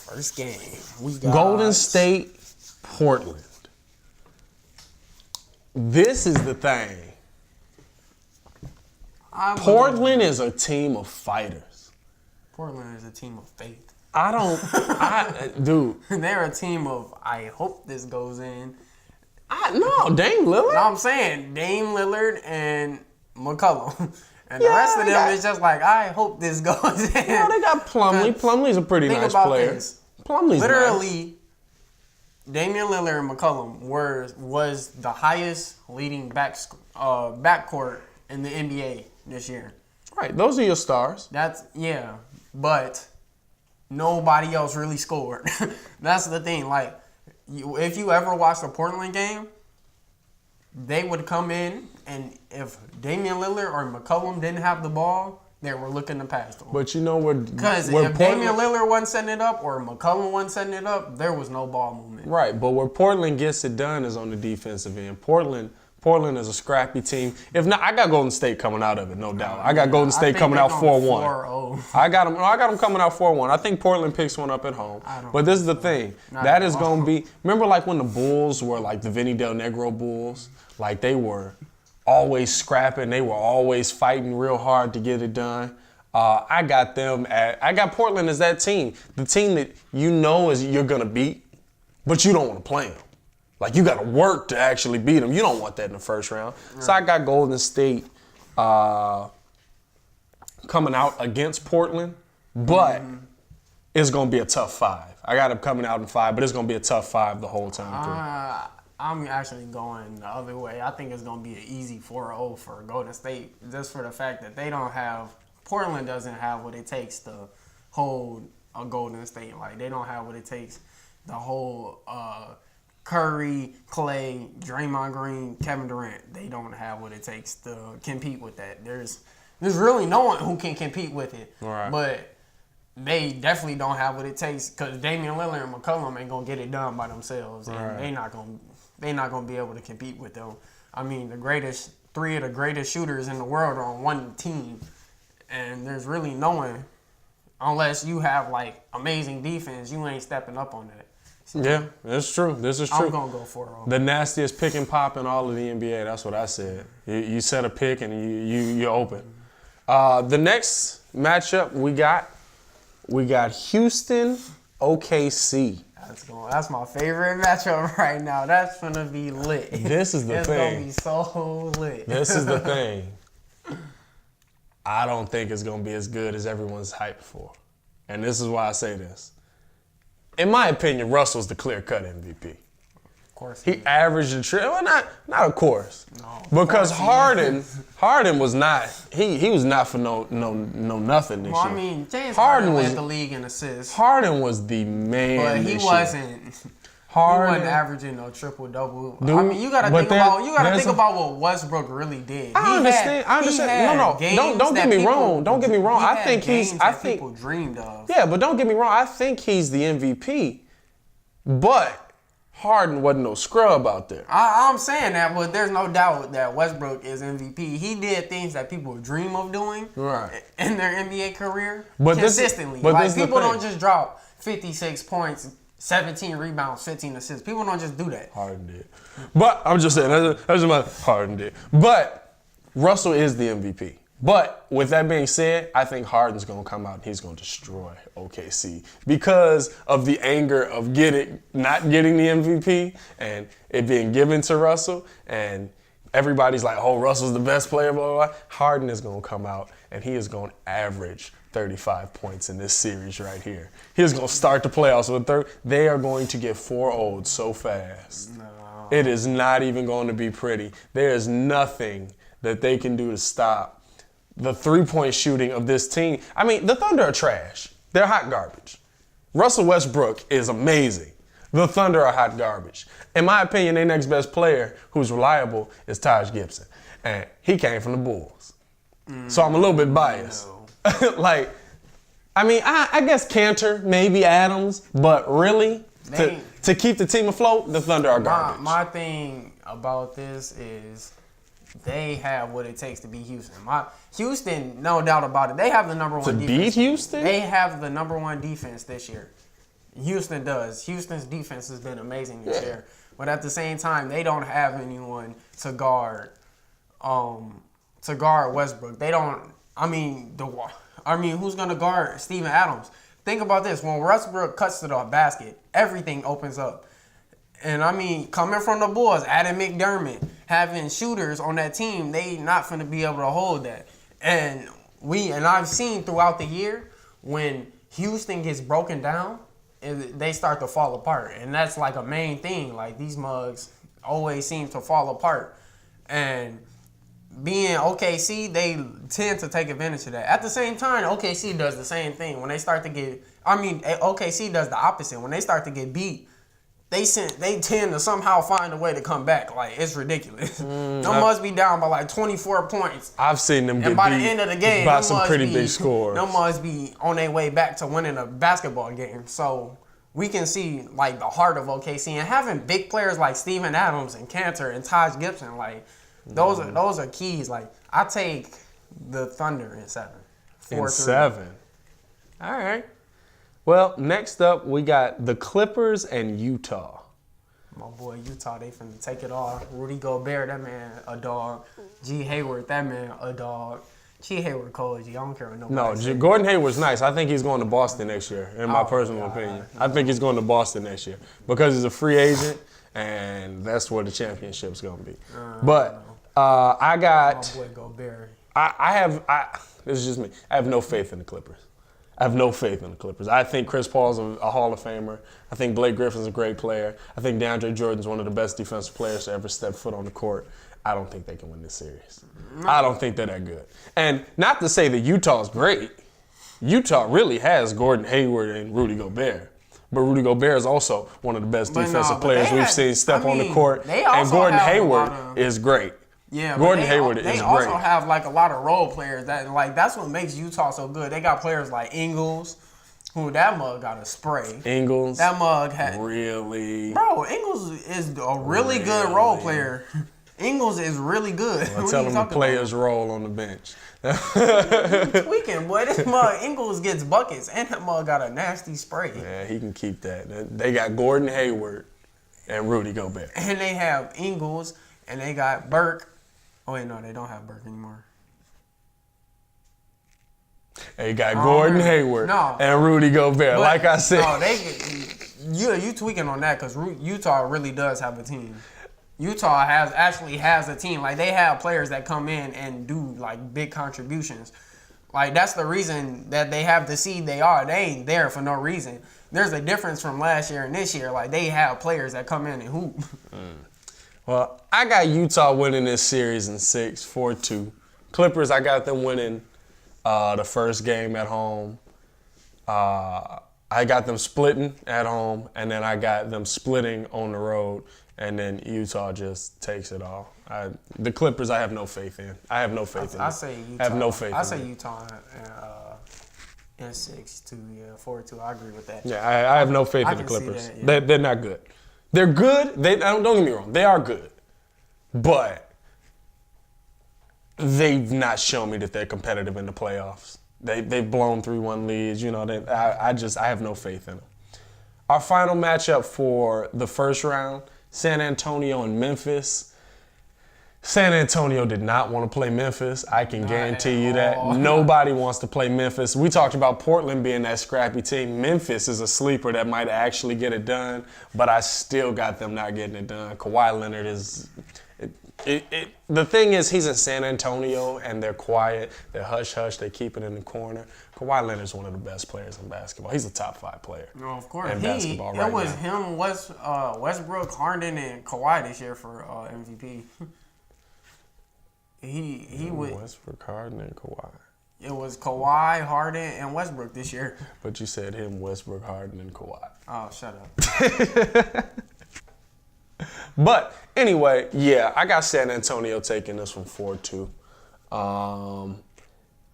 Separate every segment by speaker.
Speaker 1: First game, we got
Speaker 2: Golden State, Portland. This is the thing. Portland is a team of fighters.
Speaker 1: Portland is a team of faith.
Speaker 2: Dude.
Speaker 1: They're a team of, I hope this goes in.
Speaker 2: No, Dame Lillard.
Speaker 1: No, I'm saying Dame Lillard and McCollum. And the rest of them is just like, I hope this goes in.
Speaker 2: No, they got Plumlee. Plumlee's a pretty nice player.
Speaker 1: This.
Speaker 2: Plumlee's
Speaker 1: literally,
Speaker 2: nice.
Speaker 1: Damian Lillard and McCollum was the highest leading backcourt in the NBA this year.
Speaker 2: Right, those are your stars.
Speaker 1: But nobody else really scored. That's the thing. Like, if you ever watched a Portland game, they would come in, and if Damian Lillard or McCollum didn't have the ball, they were looking to pass them.
Speaker 2: But you know what?
Speaker 1: Because if Damian Lillard wasn't setting it up or McCollum wasn't setting it up, there was no ball movement.
Speaker 2: Right, but where Portland gets it done is on the defensive end. Portland is a scrappy team. If not, I got Golden State coming out of it, no doubt. I got Golden State coming out 4-1. I got them coming out 4-1. I think Portland picks one up at home. But this is the thing. That is going to be, remember like when the Bulls were like the Vinny Del Negro Bulls? Like they were always scrapping. They were always fighting real hard to get it done. I got Portland as that team. The team that you know is you're going to beat, but you don't want to play them. Like, you got to work to actually beat them. You don't want that in the first round. Right. So I got Golden State coming out against Portland, but it's going to be a tough 5. I got them coming out in 5, but it's going to be a tough 5 the whole time through.
Speaker 1: I'm actually going the other way. I think it's going to be an easy 4-0 for Golden State, just for the fact that Portland doesn't have what it takes to hold a Golden State. Like, they don't have what it takes to hold Curry, Clay, Draymond Green, Kevin Durant. They don't have what it takes to compete with that. There's really no one who can compete with it.
Speaker 2: Right.
Speaker 1: But they definitely don't have what it takes because Damian Lillard and McCollum ain't gonna get it done by themselves, and they're not gonna be able to compete with them. I mean, three of the greatest shooters in the world are on one team, and there's really no one, unless you have like amazing defense, you ain't stepping up on that. So,
Speaker 2: yeah, that's true. This is true.
Speaker 1: I'm gonna go 4-0.
Speaker 2: The nastiest pick and pop in all of the NBA. That's what I said. You set a pick and you open. The next matchup we got Houston, OKC.
Speaker 1: That's my favorite matchup right now. That's gonna be lit.
Speaker 2: This is the thing.
Speaker 1: It's gonna be so lit.
Speaker 2: This is the thing. I don't think it's gonna be as good as everyone's hyped for, and this is why I say this. In my opinion, Russell's the clear-cut MVP.
Speaker 1: Of course.
Speaker 2: He averaged a trip. Well, not of course. No. Because Harden was not. He was not for no nothing this year.
Speaker 1: I mean, James Harden led the league in assists.
Speaker 2: Harden was the man.
Speaker 1: But he wasn't.
Speaker 2: Harden.
Speaker 1: He wasn't averaging no triple-double. I mean, you gotta think about what Westbrook really did.
Speaker 2: I understand. No. Don't get me wrong. Don't get me wrong. I think
Speaker 1: people dreamed of.
Speaker 2: Yeah, but don't get me wrong. I think he's the MVP. But Harden wasn't no scrub out there.
Speaker 1: I'm saying that, but there's no doubt that Westbrook is MVP. He did things that people dream of doing in their NBA career consistently. People don't just drop 56 points, 17 rebounds, 15 assists. People don't just do that.
Speaker 2: Harden did. But I'm just saying, that's my Harden did. But Russell is the MVP. But with that being said, I think Harden's going to come out and he's going to destroy OKC because of the anger of not getting the MVP and it being given to Russell. And everybody's like, oh, Russell's the best player, blah, blah, blah. Harden is going to come out and he is going to average 35 points in this series right here. He's going to start the playoffs with They are going to get 4-0'd so fast. No. It is not even going to be pretty. There is nothing that they can do to stop the three-point shooting of this team. I mean, the Thunder are trash. They're hot garbage. Russell Westbrook is amazing. The Thunder are hot garbage. In my opinion, their next best player who's reliable is Taj Gibson. And he came from the Bulls. So I'm a little bit biased. No. I guess Cantor, maybe Adams, but really, to keep the team afloat, the Thunder are garbage.
Speaker 1: My thing about this is they have what it takes to beat Houston. Houston, no doubt about it. They have the number one defense.
Speaker 2: To beat Houston?
Speaker 1: They have the number one defense this year. Houston does. Houston's defense has been amazing this year, but at the same time, they don't have anyone to guard Westbrook. They don't. Who's gonna guard Steven Adams? Think about this: when Westbrook cuts to the basket, everything opens up. And coming from the Bulls, Adam McDermott, having shooters on that team, they not finna be able to hold that. And I've seen throughout the year when Houston gets broken down, they start to fall apart. And that's like a main thing. Like these mugs always seem to fall apart. And being OKC, they tend to take advantage of that. At the same time, OKC does the same thing. When they start to get, OKC does the opposite. When they start to get beat, they tend to somehow find a way to come back. Like, it's ridiculous. Them must be down by like 24 points.
Speaker 2: I've seen them get
Speaker 1: and by
Speaker 2: beat
Speaker 1: the end of the game,
Speaker 2: by some pretty big scores.
Speaker 1: Them must be on their way back to winning a basketball game. So we can see like the heart of OKC and having big players like Steven Adams and Cantor and Taj Gibson. Like those are keys. Like I take the Thunder in 7. 4-3.
Speaker 2: In 7. All right. Well, next up, we got the Clippers and Utah.
Speaker 1: My boy, Utah, they finna take it all. Rudy Gobert, that man, a dog. G. Hayward, that man, a dog. G. Hayward, cold G. I don't care what nobody says.
Speaker 2: Gordon Hayward's nice. I think he's going to Boston next year, in my personal opinion. I think he's going to Boston next year because he's a free agent, and that's where the championship's going to be. I got...
Speaker 1: My boy, Gobert.
Speaker 2: This is just me. I have no faith in the Clippers. I think Chris Paul's a Hall of Famer. I think Blake Griffin's a great player. I think DeAndre Jordan's one of the best defensive players to ever step foot on the court. I don't think they can win this series. I don't think they're that good. And not to say that Utah's great. Utah really has Gordon Hayward and Rudy Gobert. But Rudy Gobert is also one of the best defensive players we've seen step on the court. And Gordon Hayward is great.
Speaker 1: Yeah,
Speaker 2: Gordon Hayward is great.
Speaker 1: They also have like a lot of role players that's what makes Utah so good. They got players like Ingles, who that mug got a spray.
Speaker 2: Ingles.
Speaker 1: That mug had
Speaker 2: really.
Speaker 1: Bro, Ingles is a really good role player. Ingles is really good.
Speaker 2: Tell him to play his role on the bench.
Speaker 1: You tweaking, boy. This mug Ingles gets buckets, and that mug got a nasty spray.
Speaker 2: Yeah, he can keep that. They got Gordon Hayward and Rudy Gobert.
Speaker 1: And they have Ingles, and they got Burke. Oh, wait, no, they don't have Burke anymore.
Speaker 2: They got Gordon Hayward and Rudy Gobert. But, like I said.
Speaker 1: No, you tweaking on that because Utah really does have a team. Utah has a team. Like, they have players that come in and do, like, big contributions. Like, that's the reason that they have the seed they are. They ain't there for no reason. There's a difference from last year and this year. Like, they have players that come in and hoop.
Speaker 2: Well, I got Utah winning this series in 6, 4-2. Clippers, I got them winning the first game at home. I got them splitting at home, and then I got them splitting on the road, and then Utah just takes it all. The Clippers, I have no faith in. I have no faith in.
Speaker 1: I say Utah.
Speaker 2: I have no faith in.
Speaker 1: I say Utah in 6-2, 4-2. I agree with that.
Speaker 2: Yeah, I have no faith in the Clippers. They're not good. They're good. Don't get me wrong. They are good. But they've not shown me that they're competitive in the playoffs. They've blown 3-1 leads. You know, I have no faith in them. Our final matchup for the first round, San Antonio and Memphis. San Antonio did not want to play Memphis. I can guarantee you that. Nobody wants to play Memphis. We talked about Portland being that scrappy team. Memphis is a sleeper that might actually get it done, but I still got them not getting it done. Kawhi Leonard is... the thing is, he's in San Antonio, and they're quiet. They're hush-hush. They keep it in the corner. Kawhi Leonard's one of the best players in basketball. He's a top 5 player.
Speaker 1: No, of course.
Speaker 2: In basketball right now.
Speaker 1: It was him, Westbrook, Harden, and Kawhi this year for MVP. He would.
Speaker 2: Westbrook, Harden, and Kawhi.
Speaker 1: It was Kawhi, Harden, and Westbrook this year.
Speaker 2: But you said him, Westbrook, Harden, and Kawhi.
Speaker 1: Oh, shut up.
Speaker 2: But anyway, yeah, I got San Antonio taking this one 4-2.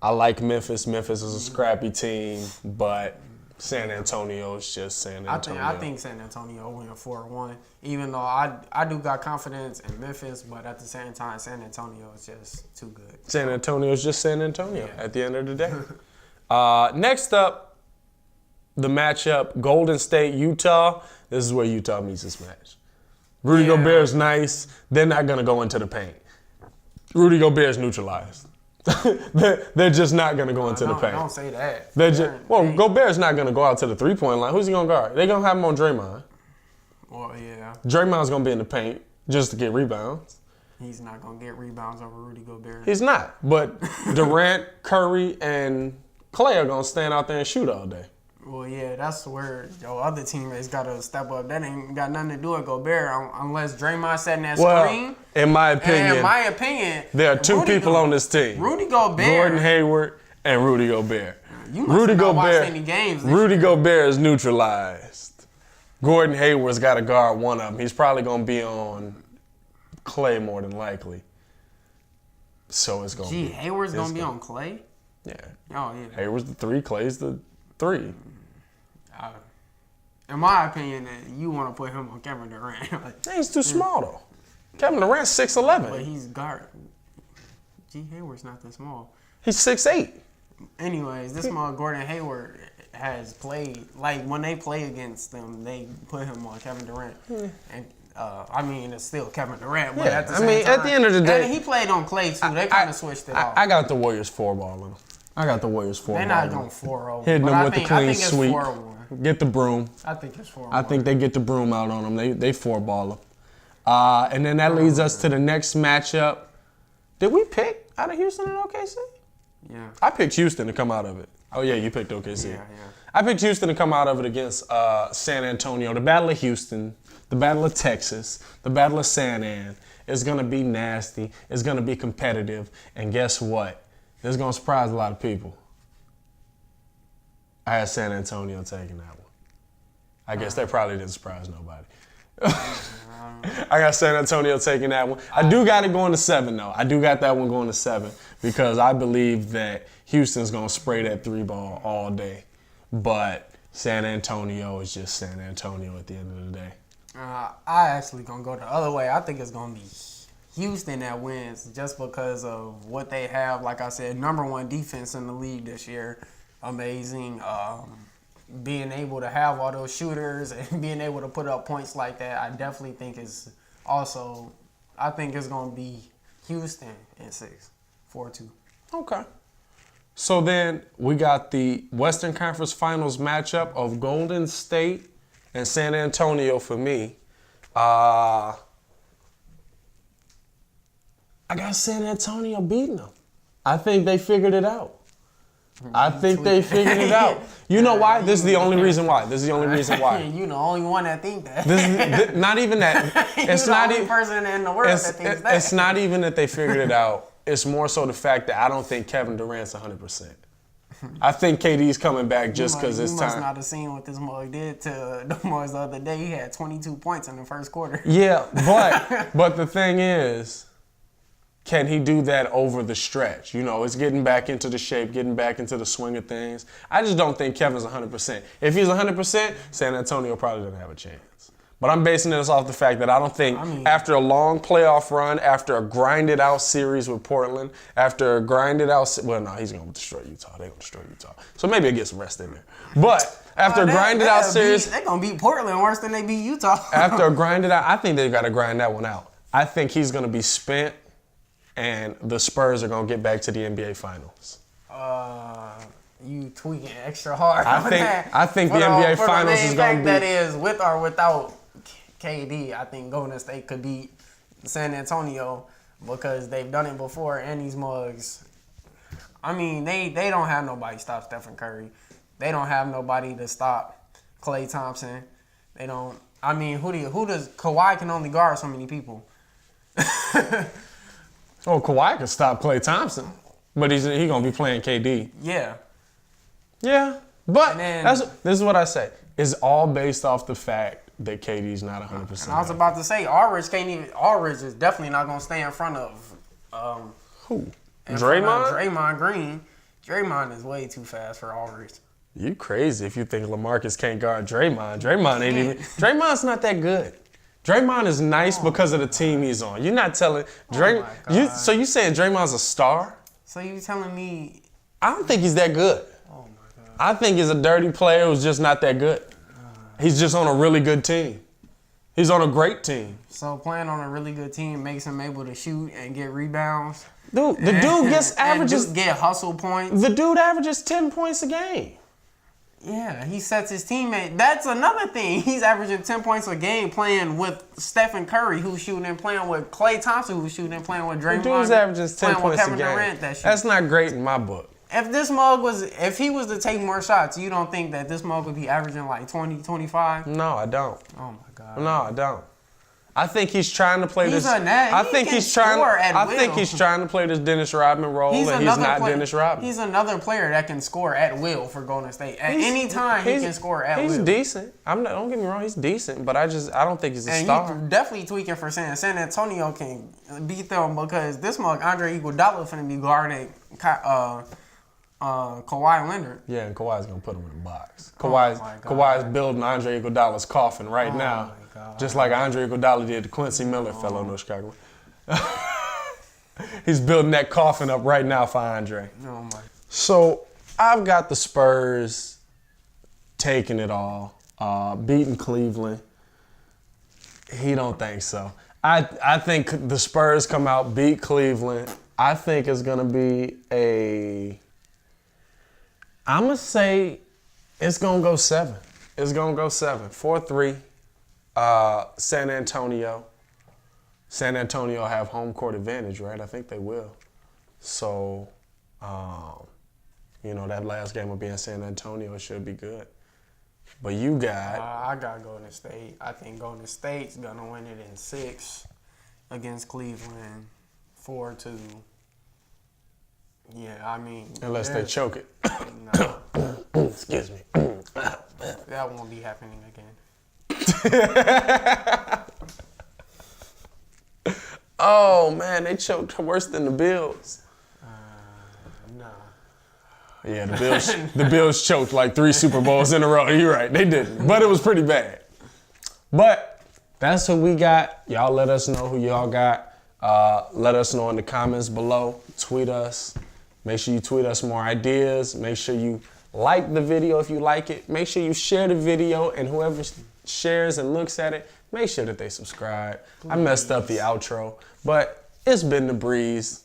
Speaker 2: I like Memphis. Memphis is a scrappy team, but San Antonio is just San Antonio.
Speaker 1: I think San Antonio win 4-1, even though I do got confidence in Memphis, but at the same time, San Antonio is just too good.
Speaker 2: San Antonio is just San Antonio at the end of the day. Next up, the matchup, Golden State, Utah, this is where Utah meets this match. Rudy Gobert's nice. They're not going to go into the paint. Rudy Gobert's neutralized. they're just not going to go into the paint.
Speaker 1: Don't say that.
Speaker 2: Gobert's not going to go out to the three-point line. Who's he going to guard? They're going to have him on Draymond.
Speaker 1: Well, yeah.
Speaker 2: Draymond's going to be in the paint just to get rebounds.
Speaker 1: He's not going to get rebounds over Rudy Gobert.
Speaker 2: He's not. But Durant, Curry, and Clay are going to stand out there and shoot all day.
Speaker 1: Well, yeah, that's where your other teammates got to step up. That ain't got nothing to do with Gobert unless Draymond setting that screen.
Speaker 2: In my opinion, there are two people on this team.
Speaker 1: Rudy Gobert.
Speaker 2: Gordon Hayward and Rudy Gobert.
Speaker 1: You must not watch any games.
Speaker 2: Rudy Gobert is neutralized. Gordon Hayward's got to guard one of them. He's probably going to be on Clay more than likely. So it's going to be.
Speaker 1: Hayward's going to be on Clay?
Speaker 2: Yeah.
Speaker 1: Oh, yeah.
Speaker 2: Hayward's the 3, Clay's the 3.
Speaker 1: In my opinion, you want to put him on Kevin Durant.
Speaker 2: He's too small, though. Kevin Durant's 6'11".
Speaker 1: But he's guard. Hayward's not that small.
Speaker 2: He's 6'8".
Speaker 1: Anyways, this Gordon Hayward has played, like when they play against them, they put him on Kevin Durant. And it's still Kevin Durant, but at the same time,
Speaker 2: at the end of the day,
Speaker 1: and he played on Clay too. They kind of switched it off.
Speaker 2: I got the Warriors 4-balling them.
Speaker 1: They're not going 4-0.
Speaker 2: Hitting them with the clean sweep.
Speaker 1: 4-1.
Speaker 2: Get the broom.
Speaker 1: I think it's 4-1.
Speaker 2: I think they get the broom out on them. They 4-ball them. And then that leads us to the next matchup. Did we pick out of Houston and OKC?
Speaker 1: Yeah.
Speaker 2: I picked Houston to come out of it. Oh, yeah, you picked OKC.
Speaker 1: Yeah.
Speaker 2: I picked Houston to come out of it against San Antonio. The Battle of Houston, the Battle of Texas, the Battle of San An. It's going to be nasty. It's going to be competitive. And guess what? It's going to surprise a lot of people. I had San Antonio taking that one. I guess that probably didn't surprise nobody. I got San Antonio taking that one. I do got it going to 7, though. I do got that one going to 7 because I believe that Houston's going to spray that 3-ball all day. But San Antonio is just San Antonio at the end of the day.
Speaker 1: I actually going to go the other way. I think it's going to be Houston that wins just because of what they have. Like I said, #1 defense in the league this year. Amazing. Being able to have all those shooters and being able to put up points like that, I definitely think is also, I think it's going to be Houston in 6, 4-2.
Speaker 2: Okay. So then we got the Western Conference Finals matchup of Golden State and San Antonio for me. I got San Antonio beating them. I think they figured it out. You know why? This is the only reason why.
Speaker 1: You the only one that think that.
Speaker 2: Not even that.
Speaker 1: It's not the only person in the world that thinks that.
Speaker 2: It's not even that they figured it out. It's more so the fact that I don't think Kevin Durant's 100%. I think KD's coming back just because it's time.
Speaker 1: You must not have seen what this mug did to the Muggs the other day. He had 22 points in the first quarter.
Speaker 2: Yeah, but the thing is, can he do that over the stretch? You know, it's getting back into the shape, getting back into the swing of things. I just don't think Kevin's 100%. If he's 100%, San Antonio probably doesn't have a chance. But I'm basing this off the fact that I don't think after a long playoff run, after a grinded out series with Portland, after a grinded out, he's going to destroy Utah. They're going to destroy Utah. So maybe he'll get some rest in there. But after a grinded out series.
Speaker 1: They're going to beat Portland worse than they beat Utah.
Speaker 2: After a grinded out, I think they've got to grind that one out. I think he's going to be spent. And the Spurs are going to get back to the NBA Finals.
Speaker 1: You tweaking extra hard.
Speaker 2: I think the NBA Finals is going to be.
Speaker 1: That is, with or without KD, I think Golden State could beat San Antonio because they've done it before. And these mugs, they don't have nobody to stop Stephen Curry. They don't have nobody to stop Klay Thompson. They don't. Who does Kawhi can only guard so many people.
Speaker 2: Oh, Kawhi can stop Klay Thompson, but he's going to be playing KD. Yeah, but this is what I say. It's all based off the fact that KD's not 100%.
Speaker 1: And I was about to say, Aldridge is definitely not going to stay in front of
Speaker 2: who?
Speaker 1: Draymond? Draymond Green. Draymond is way too fast for Aldridge.
Speaker 2: You crazy if you think LaMarcus can't guard Draymond. Draymond's not that good. Draymond is nice because of the team he's on. You're not telling so you saying Draymond's a star?
Speaker 1: So you telling me?
Speaker 2: I don't think he's that good.
Speaker 1: Oh my God.
Speaker 2: I think he's a dirty player who's just not that good. He's just on a really good team. He's on a great team.
Speaker 1: So playing on a really good team makes him able to shoot and get rebounds.
Speaker 2: Dude, the dude gets averages.
Speaker 1: Get hustle points.
Speaker 2: The dude averages 10 points a game.
Speaker 1: Yeah, he sets his teammate. That's another thing. He's averaging 10 points a game playing with Stephen Curry, who's shooting and playing with Klay Thompson, who's shooting and playing with Draymond.
Speaker 2: The dude's averaging 10 points a game.
Speaker 1: Durant,
Speaker 2: that's not great in my book.
Speaker 1: If he was to take more shots, you don't think that this mug would be averaging like 20, 25?
Speaker 2: No, I don't.
Speaker 1: Oh my God.
Speaker 2: No, I don't. I think he's trying to play this.
Speaker 1: I think he's trying
Speaker 2: to play this Dennis Rodman role, and he's not Dennis Rodman.
Speaker 1: He's another player that can score at will for Golden State. At any time, he can score at will.
Speaker 2: He's decent. Don't get me wrong, he's decent, but I don't think he's a star.
Speaker 1: And you definitely tweaking for saying San Antonio can beat them because this mug Andre Iguodala finna be guarding Kawhi Leonard.
Speaker 2: Yeah, and Kawhi's gonna put him in a box. Kawhi's building Andre Iguodala's coffin right now. Just like Andre Iguodala did to Quincy Miller, fellow North Chicago. He's building that coffin up right now for Andre.
Speaker 1: Oh my.
Speaker 2: So I've got the Spurs taking it all, beating Cleveland. He don't think so. I think the Spurs come out, beat Cleveland. I think it's gonna be I'm gonna say it's gonna go 7. It's gonna go 7. 4-3. San Antonio. San Antonio have home court advantage, right? I think they will. So, that last game will be in San Antonio. It should be good. But you got...
Speaker 1: I got Golden State. I think Golden State's going to win it in 6 against Cleveland. 4-2. Yeah, I mean...
Speaker 2: Unless they choke it.
Speaker 1: No.
Speaker 2: Excuse me.
Speaker 1: That won't be happening again.
Speaker 2: Oh man, they choked worse than the Bills.
Speaker 1: No.
Speaker 2: Yeah, the Bills choked like 3 Super Bowls in a row. You're right, they didn't, but it was pretty bad. But that's what we got. Y'all let us know who y'all got. Let us know in the comments below. Tweet us. Make sure you tweet us more ideas. Make sure you like the video if you like it. Make sure you share the video, and whoever shares and looks at it, make sure that they subscribe. Please. I messed up the outro, but it's been the breeze.